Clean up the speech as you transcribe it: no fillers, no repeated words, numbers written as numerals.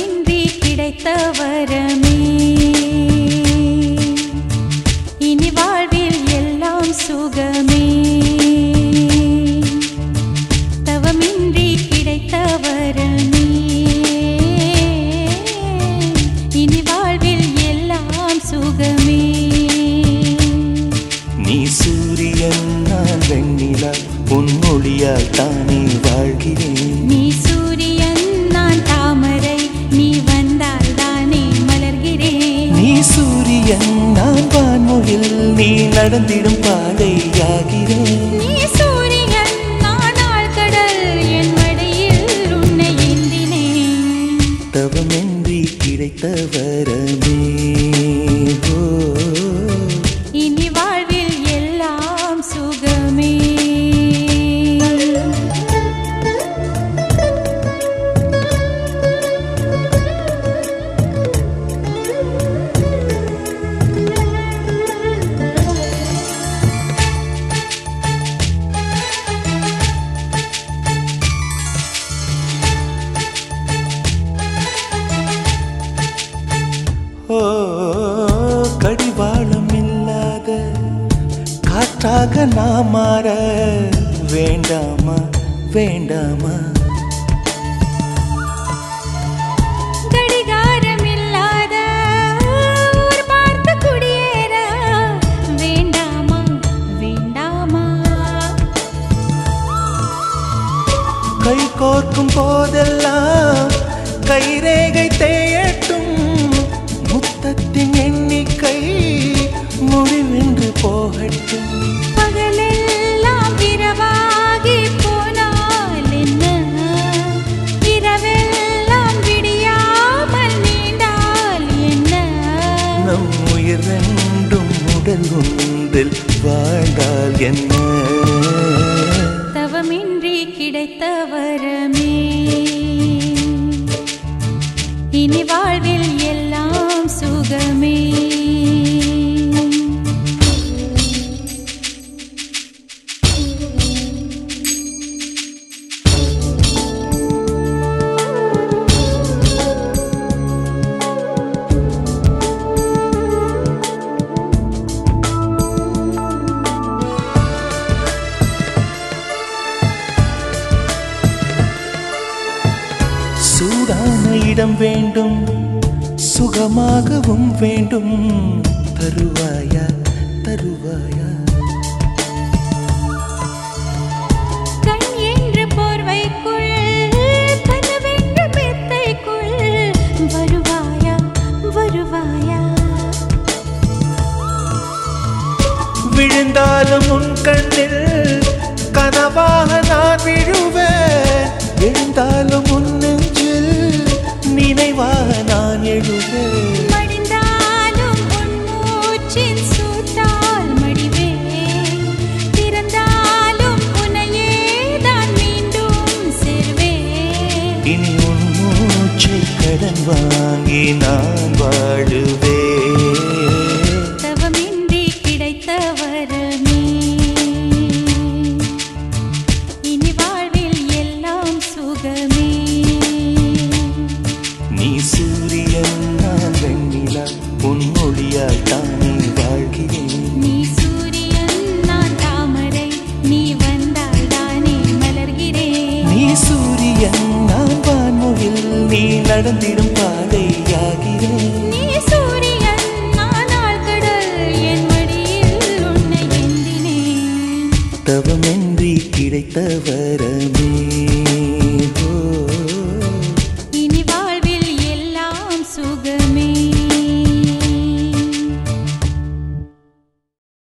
தவமின்றி கிடைத்த வரமே இனி வாழ்வில் எல்லாம் சுகமே தவமின்றி கிடைத்த வரமே இனி வாழ்வில் எல்லாம் சுகமே நீ சூரியன் நான் வெண்ணிலா பொன்னொழியால் தானே வாழ்கிறேன் நீ சூரியன் நான் தாமரை நீ வந்தால் தானே மலர்கிறேன் நீ சூரியன் நான் வான்முகில் நீ நடந்திடும் பாதையாகிறேன் நீ சூரியன் நான் ஆழ்கடல் என் மடியில் உன்னை ஏந்தினேன் தவமின்றி கிடைத்த வரமே இனி வாழ்வில் எல்லாம் சுகமே கடிவாளம் இல்லாத காற்றாக நாம் மாற வேண்டாமா வேண்டாமா கடிகாரம் இல்லாத ஊர் பார்த்து குடியேற வேண்டாமா வேண்டாமா கை கோர்க்கும் போதெல்லாம் கைரேகை தேயட்டும் முத்தத்தின் எண்ணிக்கை முடிவென்று போகட்டும் பகலெல்லாம் இரவாகி போனால் என்ன இரவெல்லாம் விடியாமல் நீண்டால் என்ன நம் உயிர் ரெண்டும் உடல் ஒன்றில் வாழ்ந்தால் என்ன தவமின்றி கிடைத்த வரமே இனி வாழ்வில் எல்லாம் சுகமே சூடான இடம் வேண்டும் சுகமாகவும் வேண்டும் தருவாயா தருவாயா கண் என்ற போர்வைக்குள் கனவென்ற மெத்தைக்குள் வருவாயா வருவாயா விழுந்தாலும் உன் கண்ணில் கனவாக நான் விழுவேன் எழுந்தாலும் உன் நெஞ்சில் நினைவாக நான் எழுவேன் மடிந்தாலும் உன் மூச்சின் சூட்டால் மடிவேன் திறந்தாலும் உன்னையே தான் மீண்டும் சேர்வேன் இனி உன் மூச்சை கடன் வாங்கி நான் வாழுவேன் தவமின்றி கிடைத்த வரமே இனி வாழ்வில் எல்லாம் சுகமே நீ சூரியன் நான் வெண்ணிலா பொன்னொழியால் தானே வாழ்கிறேன் நீ சூரியன் நான் தாமரை நீ வந்தால் தானே மலர்கிறேன் நீ சூரியன் நான் வான்முகில் நீ நடந்திடும் பாதையாகிறேன் நீ சூரியன் நான் ஆழ்கடல் என் மடியில் உன்னை ஏந்தினேன் தவமின்றி கிடைத்த வரமே